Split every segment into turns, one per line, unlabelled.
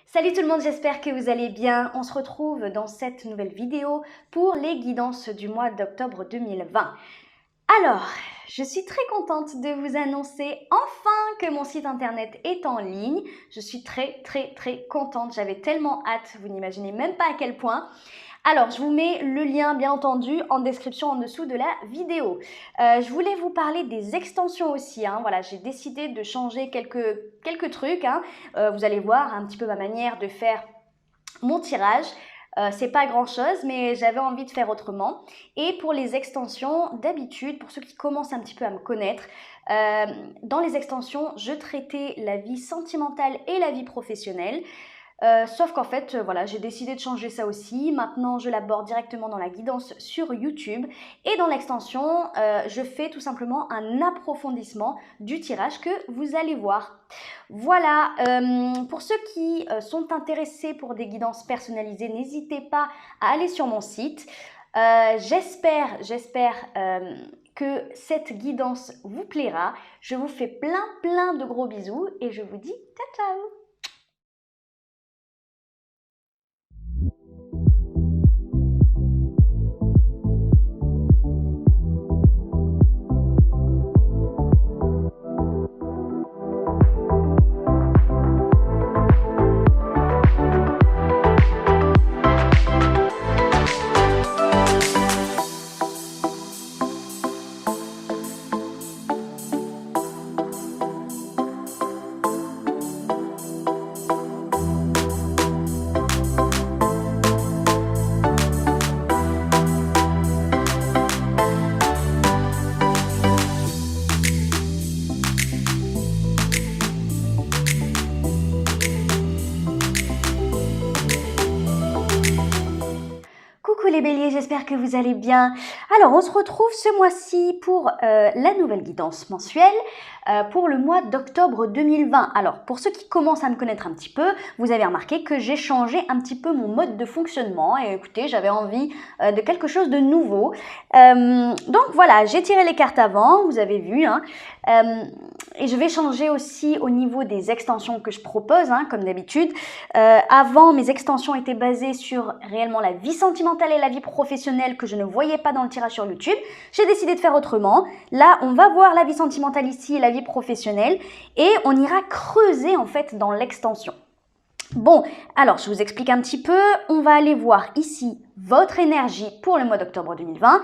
Salut tout le monde, j'espère que vous allez bien. On se retrouve dans cette nouvelle vidéo pour les guidances du mois d'octobre 2020. Alors, je suis très contente de vous annoncer enfin que mon site internet est en ligne. Je suis très contente, j'avais tellement hâte, vous n'imaginez même pas à quel point. Alors, je vous mets le lien, bien entendu, en description en dessous de la vidéo. Je voulais vous parler des extensions aussi. Voilà, j'ai décidé de changer quelques trucs. Vous allez voir un petit peu ma manière de faire mon tirage. C'est pas grand chose, mais j'avais envie de faire autrement. Et pour les extensions, d'habitude, pour ceux qui commencent un petit peu à me connaître, dans les extensions, je traitais la vie sentimentale et la vie professionnelle. Sauf qu'en fait, voilà, j'ai décidé de changer ça aussi. Maintenant, je l'aborde directement dans la guidance sur YouTube. Et dans l'extension, je fais tout simplement un approfondissement du tirage que vous allez voir. Voilà, pour ceux qui sont intéressés pour des guidances personnalisées, n'hésitez pas à aller sur mon site. J'espère que cette guidance vous plaira. Je vous fais plein de gros bisous et je vous dis ciao ciao! Coucou les béliers, j'espère que vous allez bien. Alors, on se retrouve ce mois-ci pour la nouvelle guidance mensuelle pour le mois d'octobre 2020. Alors, pour ceux qui commencent à me connaître un petit peu, vous avez remarqué que j'ai changé un petit peu mon mode de fonctionnement. Et écoutez, j'avais envie de quelque chose de nouveau. Donc voilà, j'ai tiré les cartes avant, vous avez vu. Et je vais changer aussi au niveau des extensions que je propose, comme d'habitude. Avant, mes extensions étaient basées sur réellement la vie sentimentale et la vie professionnelle que je ne voyais pas dans le tirage sur YouTube. J'ai décidé de faire autrement. Là, on va voir la vie sentimentale ici et la vie professionnelle et on ira creuser en fait dans l'extension. Bon, alors je vous explique un petit peu. On va aller voir ici votre énergie pour le mois d'octobre 2020.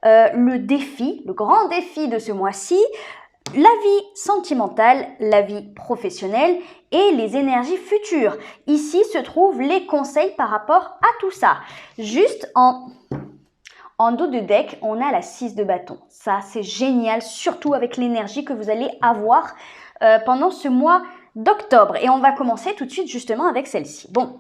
Le défi, le grand défi de ce mois-ci, la vie sentimentale, la vie professionnelle et les énergies futures. Ici se trouvent les conseils par rapport à tout ça. Juste en dos de deck, on a la 6 de bâton. Ça, c'est génial, surtout avec l'énergie que vous allez avoir pendant ce mois d'octobre. Et on va commencer tout de suite justement avec celle-ci. Bon,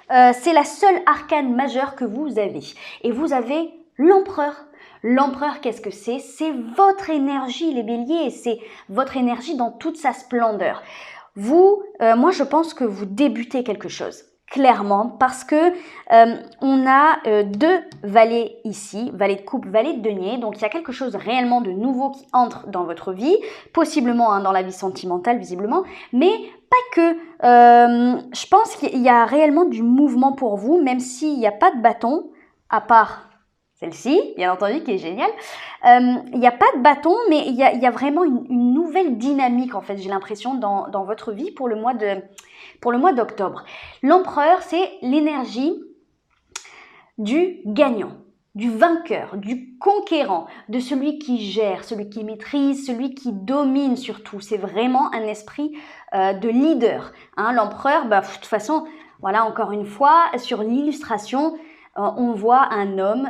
c'est la seule arcane majeure que vous avez. Et vous avez l'empereur. L'empereur, qu'est-ce que c'est? C'est votre énergie, les béliers, c'est votre énergie dans toute sa splendeur. Vous, moi je pense que vous débutez quelque chose, clairement, parce que on a deux valets ici, valet de coupe, valet de denier, donc il y a quelque chose réellement de nouveau qui entre dans votre vie, possiblement dans la vie sentimentale visiblement, mais pas que. Je pense qu'il y a réellement du mouvement pour vous, même s'il n'y a pas de bâton, à part celle-ci, bien entendu, qui est géniale. Il n'y a pas de bâton, mais il y a vraiment une nouvelle dynamique, en fait, j'ai l'impression, dans votre vie pour le mois d'octobre. L'empereur, c'est l'énergie du gagnant, du vainqueur, du conquérant, de celui qui gère, celui qui maîtrise, celui qui domine surtout. C'est vraiment un esprit de leader. L'empereur, de toute façon, voilà, encore une fois, sur l'illustration, on voit un homme,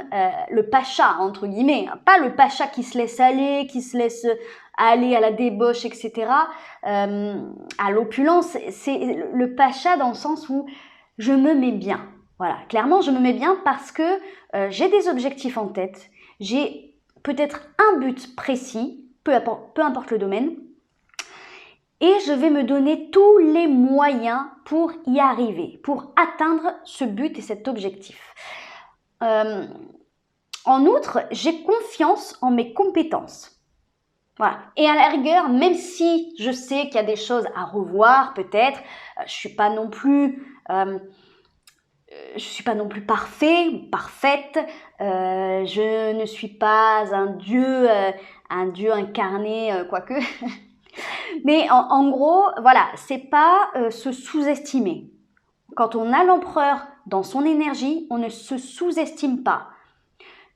le pacha, entre guillemets, pas le pacha qui se laisse aller, qui se laisse aller à la débauche, etc., à l'opulence. C'est le pacha dans le sens où je me mets bien. Voilà, clairement, je me mets bien parce que j'ai des objectifs en tête, j'ai peut-être un but précis, peu importe le domaine, et je vais me donner tous les moyens pour y arriver, pour atteindre ce but et cet objectif. En outre, j'ai confiance en mes compétences. Voilà. Et à la rigueur, même si je sais qu'il y a des choses à revoir, peut-être, je suis pas non plus parfaite, je ne suis pas un dieu incarné, quoique. Mais en gros, voilà, c'est pas se sous-estimer. Quand on a l'empereur dans son énergie, on ne se sous-estime pas.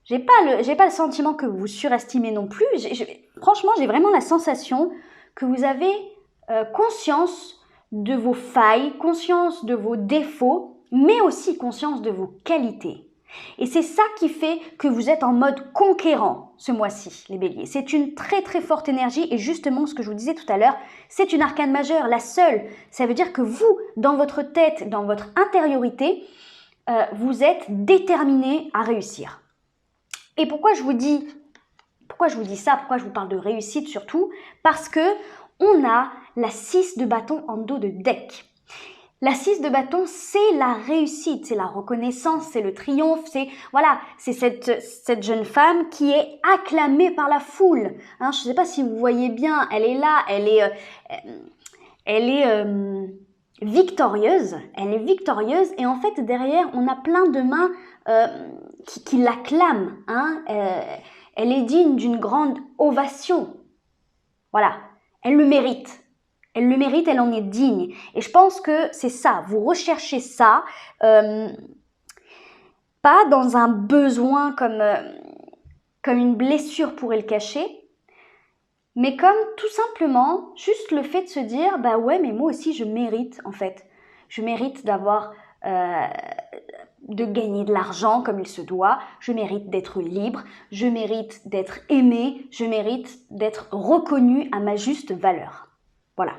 J'ai pas le sentiment que vous vous surestimez non plus. Franchement, j'ai vraiment la sensation que vous avez conscience de vos failles, conscience de vos défauts, mais aussi conscience de vos qualités. Et c'est ça qui fait que vous êtes en mode conquérant ce mois-ci, les béliers. C'est une très très forte énergie et justement ce que je vous disais tout à l'heure, c'est une arcane majeure, la seule. Ça veut dire que vous, dans votre tête, dans votre intériorité, vous êtes déterminé à réussir. Et pourquoi je vous dis ça, pourquoi je vous parle de réussite surtout? Parce que on a la 6 de bâton en dos de deck. La 6 de bâton, c'est la réussite, c'est la reconnaissance, c'est le triomphe, c'est cette jeune femme qui est acclamée par la foule. Hein, je ne sais pas si vous voyez bien, elle est là, elle est victorieuse, et en fait derrière on a plein de mains qui l'acclament. Hein, elle est digne d'une grande ovation. Voilà, elle le mérite. Elle le mérite, elle en est digne. Et je pense que c'est ça, vous recherchez ça, pas dans un besoin comme une blessure pourrait le cacher, mais comme tout simplement juste le fait de se dire, bah ouais, mais moi aussi je mérite en fait. Je mérite de gagner de l'argent comme il se doit, je mérite d'être libre, je mérite d'être aimé, je mérite d'être reconnu à ma juste valeur. Voilà.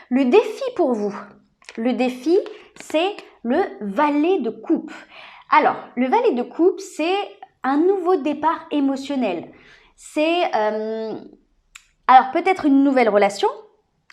Le défi pour vous, c'est le valet de coupe. Alors, le valet de coupe, c'est un nouveau départ émotionnel. C'est, alors peut-être une nouvelle relation.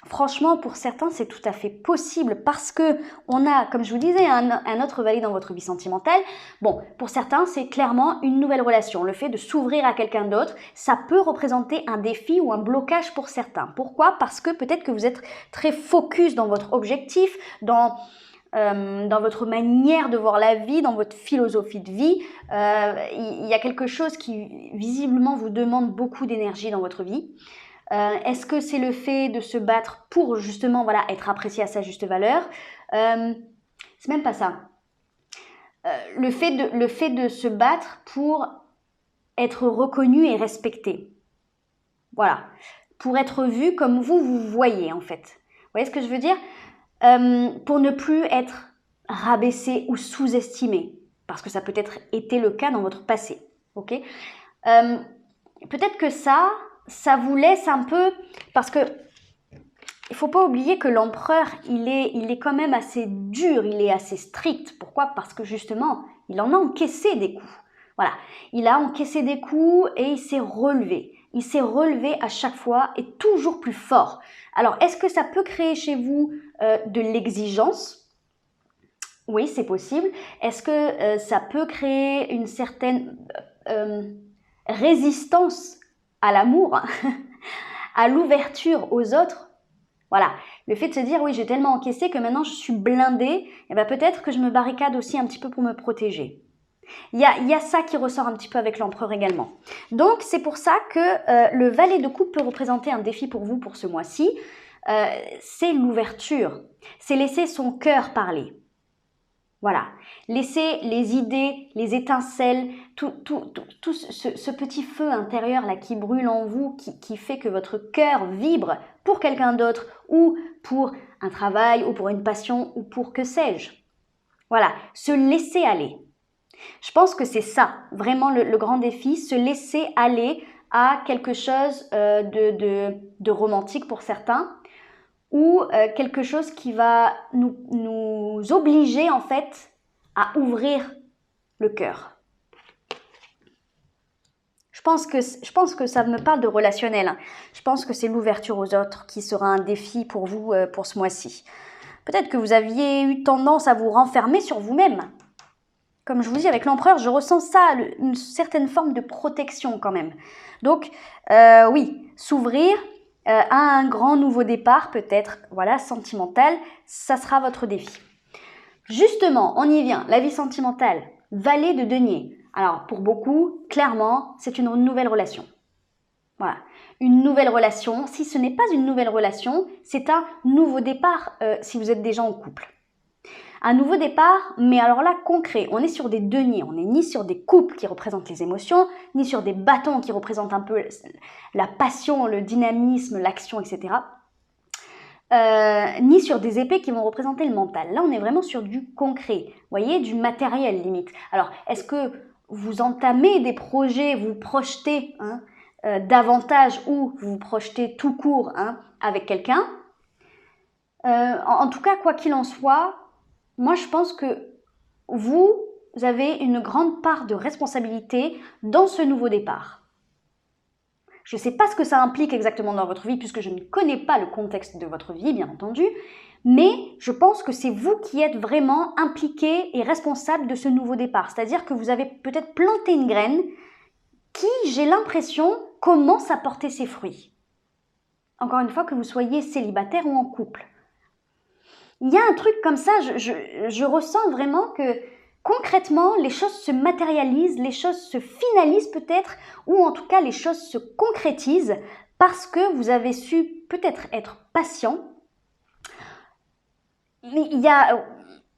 Franchement, pour certains, c'est tout à fait possible parce que on a, comme je vous disais, un autre valet dans votre vie sentimentale. Bon, pour certains, c'est clairement une nouvelle relation. Le fait de s'ouvrir à quelqu'un d'autre, ça peut représenter un défi ou un blocage pour certains. Pourquoi? Parce que peut-être que vous êtes très focus dans votre objectif, dans votre manière de voir la vie, dans votre philosophie de vie. Il y a quelque chose qui visiblement vous demande beaucoup d'énergie dans votre vie. Est-ce que c'est le fait de se battre pour justement être apprécié à sa juste valeur? C'est même pas ça. Le fait de se battre pour être reconnu et respecté. Voilà. Pour être vu comme vous voyez en fait. Vous voyez ce que je veux dire? Pour ne plus être rabaissé ou sous-estimé. Parce que ça peut être été le cas dans votre passé. Ok? Peut-être que ça vous laisse un peu, parce que il faut pas oublier que l'empereur, il est quand même assez dur, il est assez strict. Pourquoi? Parce que justement, il en a encaissé des coups. Voilà, il a encaissé des coups et il s'est relevé. Il s'est relevé à chaque fois et toujours plus fort. Alors, est-ce que ça peut créer chez vous de l'exigence? Oui, c'est possible. Est-ce que ça peut créer une certaine résistance à l'amour, à l'ouverture aux autres? Voilà, le fait de se dire, oui, j'ai tellement encaissé que maintenant je suis blindée, et bien peut-être que je me barricade aussi un petit peu pour me protéger. Il y a ça qui ressort un petit peu avec l'empereur également. Donc, c'est pour ça que le valet de coupe peut représenter un défi pour vous pour ce mois-ci. C'est l'ouverture, c'est laisser son cœur parler. Voilà, laissez les idées, les étincelles, tout ce petit feu intérieur là qui brûle en vous, qui fait que votre cœur vibre pour quelqu'un d'autre ou pour un travail ou pour une passion ou pour que sais-je. Voilà, se laisser aller. Je pense que c'est ça, vraiment le grand défi, se laisser aller à quelque chose de romantique pour certains, ou quelque chose qui va nous obliger en fait à ouvrir le cœur. Je pense que ça me parle de relationnel. Hein. Je pense que c'est l'ouverture aux autres qui sera un défi pour vous pour ce mois-ci. Peut-être que vous aviez eu tendance à vous renfermer sur vous-même. comme je vous dis, avec l'empereur, je ressens ça, une certaine forme de protection quand même. Donc, oui, s'ouvrir à un grand nouveau départ, peut-être, voilà, sentimental, ça sera votre défi. Justement, on y vient, la vie sentimentale, valet de denier. Alors, pour beaucoup, clairement, c'est une nouvelle relation. Voilà, une nouvelle relation. Si ce n'est pas une nouvelle relation, c'est un nouveau départ si vous êtes déjà en couple. Un nouveau départ, mais alors là, concret. On est sur des deniers, on n'est ni sur des coupes qui représentent les émotions, ni sur des bâtons qui représentent un peu la passion, le dynamisme, l'action, etc. Ni sur des épées qui vont représenter le mental. Là, on est vraiment sur du concret, vous voyez, du matériel limite. Alors, est-ce que vous entamez des projets, vous projetez davantage ou vous vous projetez tout court avec quelqu'un? En tout cas, quoi qu'il en soit, moi, je pense que vous avez une grande part de responsabilité dans ce nouveau départ. Je ne sais pas ce que ça implique exactement dans votre vie, puisque je ne connais pas le contexte de votre vie, bien entendu, mais je pense que c'est vous qui êtes vraiment impliqué et responsable de ce nouveau départ. C'est-à-dire que vous avez peut-être planté une graine qui, j'ai l'impression, commence à porter ses fruits. Encore une fois, que vous soyez célibataire ou en couple. Il y a un truc comme ça, je ressens vraiment que concrètement, les choses se matérialisent, les choses se finalisent peut-être, ou en tout cas les choses se concrétisent parce que vous avez su peut-être être patient. Mais il y a,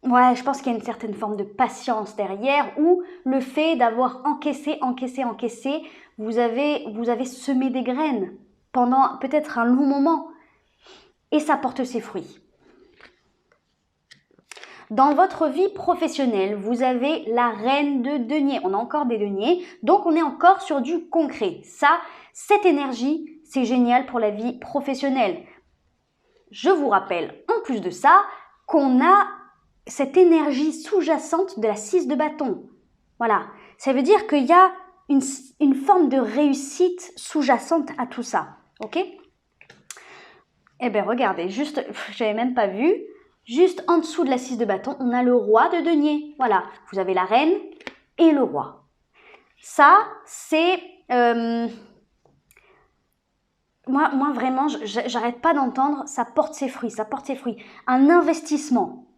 je pense qu'il y a une certaine forme de patience derrière, ou le fait d'avoir encaissé, vous avez semé des graines pendant peut-être un long moment, et ça porte ses fruits. Dans votre vie professionnelle, vous avez la reine de denier. On a encore des deniers, donc on est encore sur du concret. Ça, cette énergie, c'est génial pour la vie professionnelle. Je vous rappelle, en plus de ça, qu'on a cette énergie sous-jacente de la 6 de bâton. Voilà, ça veut dire qu'il y a une forme de réussite sous-jacente à tout ça. Ok? Eh bien, regardez, juste, j'avais même pas vu. Juste en dessous de la 6 de bâton, on a le roi de denier. Voilà, vous avez la reine et le roi. Ça, c'est... Moi, vraiment, j'arrête pas d'entendre, ça porte ses fruits, ça porte ses fruits. Un investissement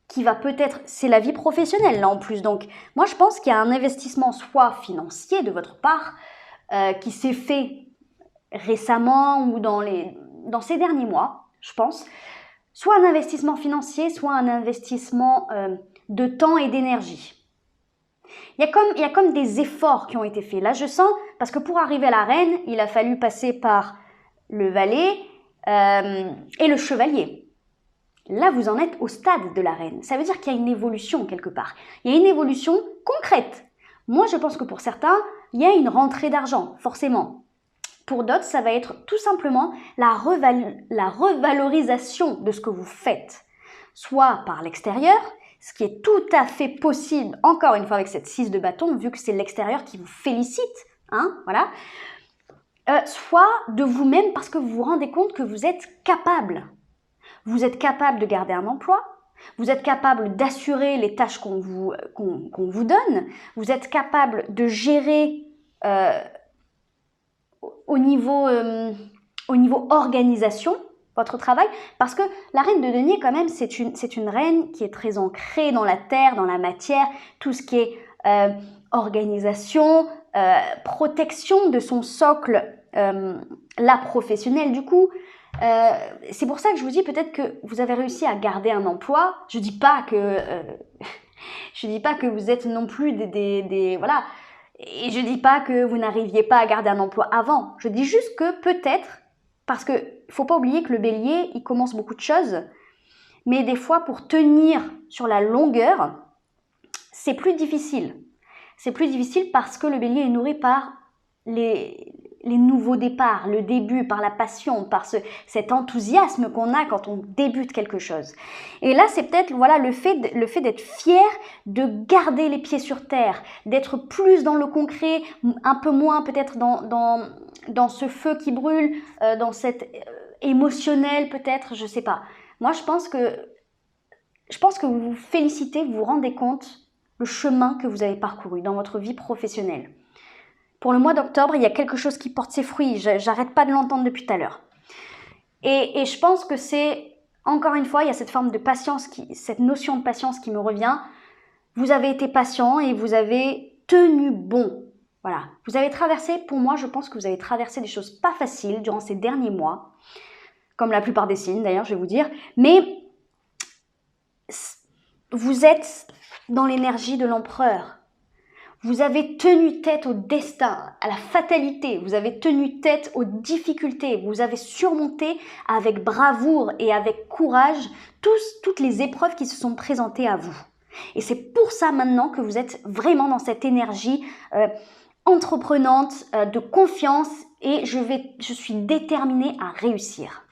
qui va peut-être... C'est la vie professionnelle, là, en plus. Donc, moi, je pense qu'il y a un investissement soit financier de votre part, qui s'est fait récemment ou dans ces derniers mois, je pense, soit un investissement financier, soit un investissement de temps et d'énergie. Il y a comme des efforts qui ont été faits. Là, je sens, parce que pour arriver à la reine, il a fallu passer par le valet et le chevalier. Là, vous en êtes au stade de la reine. Ça veut dire qu'il y a une évolution quelque part. Il y a une évolution concrète. Moi, je pense que pour certains, il y a une rentrée d'argent, forcément. Pour d'autres, ça va être tout simplement la revalorisation de ce que vous faites, soit par l'extérieur, ce qui est tout à fait possible, encore une fois avec cette 6 de bâton, vu que c'est l'extérieur qui vous félicite, voilà, soit de vous-même parce que vous vous rendez compte que vous êtes capable. Vous êtes capable de garder un emploi, vous êtes capable d'assurer les tâches qu'on vous donne, vous êtes capable de gérer... au niveau organisation, votre travail, parce que la reine de denier, quand même, c'est une reine qui est très ancrée dans la terre, dans la matière, tout ce qui est organisation, protection de son socle, la professionnelle, du coup. C'est pour ça que je vous dis peut-être que vous avez réussi à garder un emploi. Je dis pas que vous êtes non plus voilà. Et je dis pas que vous n'arriviez pas à garder un emploi avant. Je dis juste que peut-être, parce que faut pas oublier que le bélier, il commence beaucoup de choses, mais des fois pour tenir sur la longueur, c'est plus difficile. C'est plus difficile parce que le bélier est nourri par les nouveaux départs, le début, par la passion, par cet enthousiasme qu'on a quand on débute quelque chose. Et là, c'est peut-être le fait d'être fier, de garder les pieds sur terre, d'être plus dans le concret, un peu moins peut-être dans ce feu qui brûle, dans cet émotionnel peut-être, je sais pas. Moi, je pense que vous vous félicitez, vous vous rendez compte le chemin que vous avez parcouru dans votre vie professionnelle. Pour le mois d'octobre, il y a quelque chose qui porte ses fruits. J'arrête pas de l'entendre depuis tout à l'heure. Et je pense que c'est, encore une fois, il y a cette forme de patience, cette notion de patience qui me revient. Vous avez été patient et vous avez tenu bon. Voilà. Vous avez traversé, pour moi, je pense que vous avez traversé des choses pas faciles durant ces derniers mois, comme la plupart des signes d'ailleurs, je vais vous dire. Mais vous êtes dans l'énergie de l'empereur. Vous avez tenu tête au destin, à la fatalité, vous avez tenu tête aux difficultés, vous avez surmonté avec bravoure et avec courage toutes les épreuves qui se sont présentées à vous. Et c'est pour ça maintenant que vous êtes vraiment dans cette énergie entreprenante, de confiance et je suis déterminée à réussir.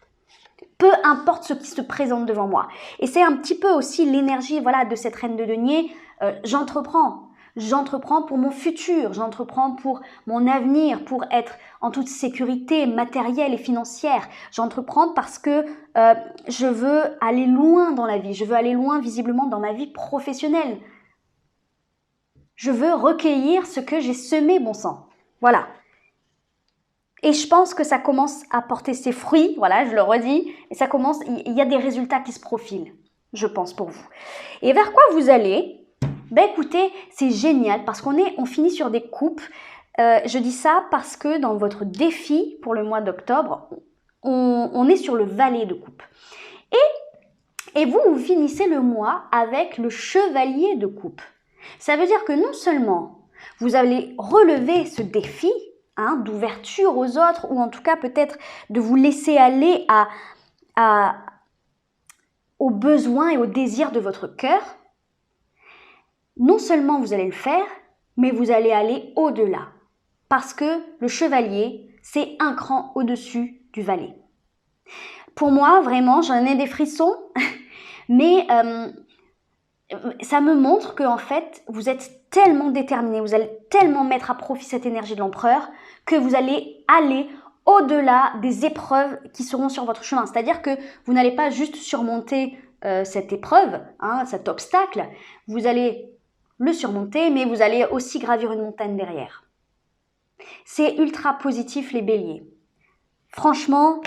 Peu importe ce qui se présente devant moi. Et c'est un petit peu aussi l'énergie voilà, de cette reine de denier, j'entreprends. J'entreprends pour mon futur, j'entreprends pour mon avenir, pour être en toute sécurité matérielle et financière. J'entreprends parce que je veux aller loin dans la vie, je veux aller loin visiblement dans ma vie professionnelle. Je veux recueillir ce que j'ai semé, bon sang. Voilà. Et je pense que ça commence à porter ses fruits, voilà, je le redis, et ça commence, il y a des résultats qui se profilent, je pense, pour vous. Et vers quoi vous allez ? Ben écoutez, c'est génial parce on finit sur des coupes. Je dis ça parce que dans votre défi pour le mois d'octobre, on est sur le valet de coupe. Et vous finissez le mois avec le chevalier de coupe. Ça veut dire que non seulement vous allez relever ce défi d'ouverture aux autres ou en tout cas peut-être de vous laisser aller aux besoins et aux désirs de votre cœur, non seulement vous allez le faire, mais vous allez aller au-delà. Parce que le chevalier, c'est un cran au-dessus du valet. Pour moi, vraiment, j'en ai des frissons, mais ça me montre que en fait, vous êtes tellement déterminé, vous allez tellement mettre à profit cette énergie de l'empereur que vous allez aller au-delà des épreuves qui seront sur votre chemin. C'est-à-dire que vous n'allez pas juste surmonter cette épreuve, cet obstacle, vous allez le surmonter, mais vous allez aussi gravir une montagne derrière. C'est ultra positif les béliers. Franchement,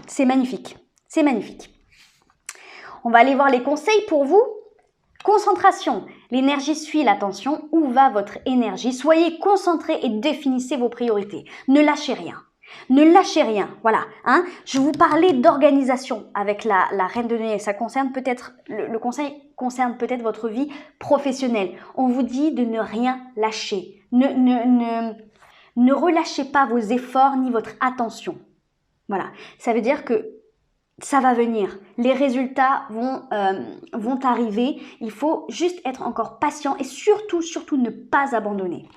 c'est magnifique. C'est magnifique. On va aller voir les conseils pour vous. Concentration. L'énergie suit l'attention. Où va votre énergie? Soyez concentrés et définissez vos priorités. Ne lâchez rien. Ne lâchez rien, voilà. Je vous parlais d'organisation avec la reine de denier. Ça concerne peut-être, le conseil concerne peut-être votre vie professionnelle. On vous dit de ne rien lâcher. Ne relâchez pas vos efforts ni votre attention. Voilà, ça veut dire que ça va venir. Les résultats vont arriver. Il faut juste être encore patient et surtout ne pas abandonner.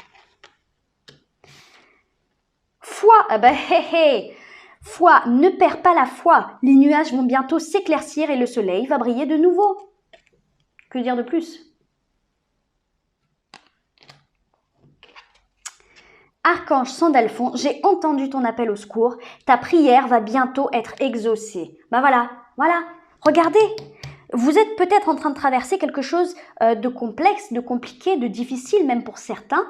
Foi, foi, ne perds pas la foi. Les nuages vont bientôt s'éclaircir et le soleil va briller de nouveau. Que dire de plus? Archange Sandalphon, j'ai entendu ton appel au secours. Ta prière va bientôt être exaucée. Voilà, regardez. Vous êtes peut-être en train de traverser quelque chose de complexe, de compliqué, de difficile même pour certains.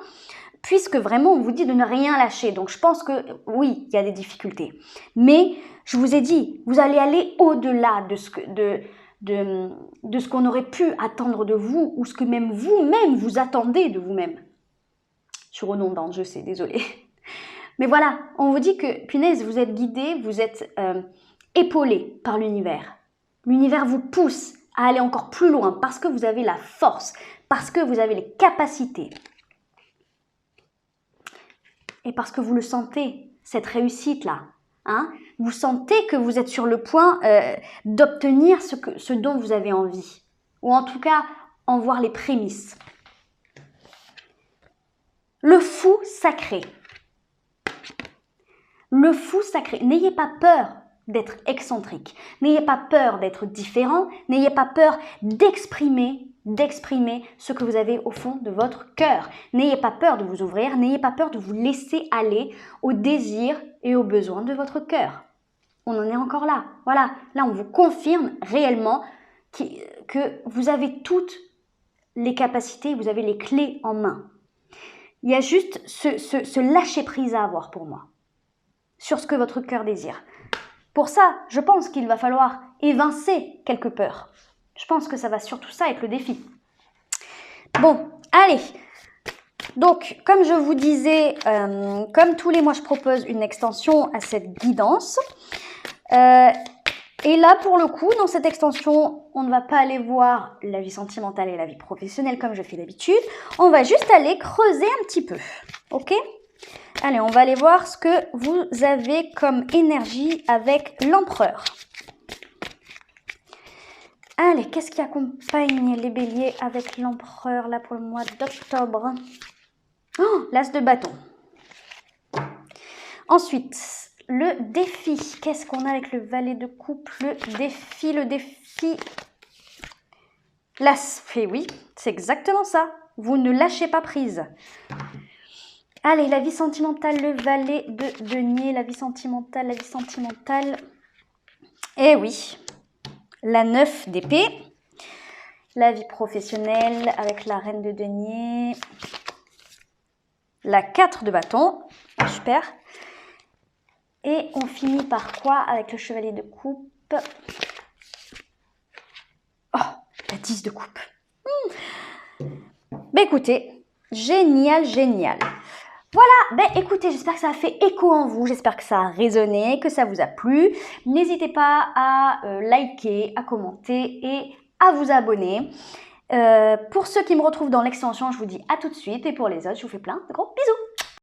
Puisque vraiment on vous dit de ne rien lâcher. Donc je pense que oui, il y a des difficultés. Mais je vous ai dit, vous allez aller au-delà de ce qu'on aurait pu attendre de vous ou ce que même vous-même vous attendez de vous-même. Je suis redondante, je sais, désolée. Mais voilà, on vous dit que, punaise, vous êtes guidé, vous êtes épaulé par l'univers. L'univers vous pousse à aller encore plus loin parce que vous avez la force, parce que vous avez les capacités. Et parce que vous le sentez, cette réussite-là. Vous sentez que vous êtes sur le point d'obtenir ce dont vous avez envie. Ou en tout cas, en voir les prémices. Le fou sacré. Le fou sacré. N'ayez pas peur d'être excentrique. N'ayez pas peur d'être différent. N'ayez pas peur d'exprimer ce que vous avez au fond de votre cœur. N'ayez pas peur de vous ouvrir, n'ayez pas peur de vous laisser aller aux désirs et aux besoins de votre cœur. On en est encore là. Voilà, là on vous confirme réellement que vous avez toute les capacités, vous avez les clés en main. Il y a juste ce lâcher-prise à avoir pour moi, sur ce que votre cœur désire. Pour ça, je pense qu'il va falloir évincer quelques peurs. Je pense que ça va surtout ça être le défi. Bon, allez. Donc, comme je vous disais, comme tous les mois, je propose une extension à cette guidance. Et là, pour le coup, dans cette extension, on ne va pas aller voir la vie sentimentale et la vie professionnelle comme je fais d'habitude. On va juste aller creuser un petit peu. Ok ? Allez, on va aller voir ce que vous avez comme énergie avec l'empereur. Allez, qu'est-ce qui accompagne les béliers avec l'empereur là pour le mois d'octobre? Oh, l'as de bâton. Ensuite, le défi. Qu'est-ce qu'on a avec le valet de coupe? Le défi. L'as. Et oui, c'est exactement ça. Vous ne lâchez pas prise. Allez, la vie sentimentale, le valet de denier, la vie sentimentale. Eh oui, la 9 d'épée. La vie professionnelle avec la reine de denier. La 4 de bâton. Super. Et on finit par quoi avec le chevalier de coupe? Oh, la 10 de coupe. Ben écoutez, génial. Voilà, ben écoutez, j'espère que ça a fait écho en vous, j'espère que ça a résonné, que ça vous a plu. N'hésitez pas à liker, à commenter et à vous abonner. Pour ceux qui me retrouvent dans l'extension, je vous dis à tout de suite et pour les autres, je vous fais plein de gros bisous.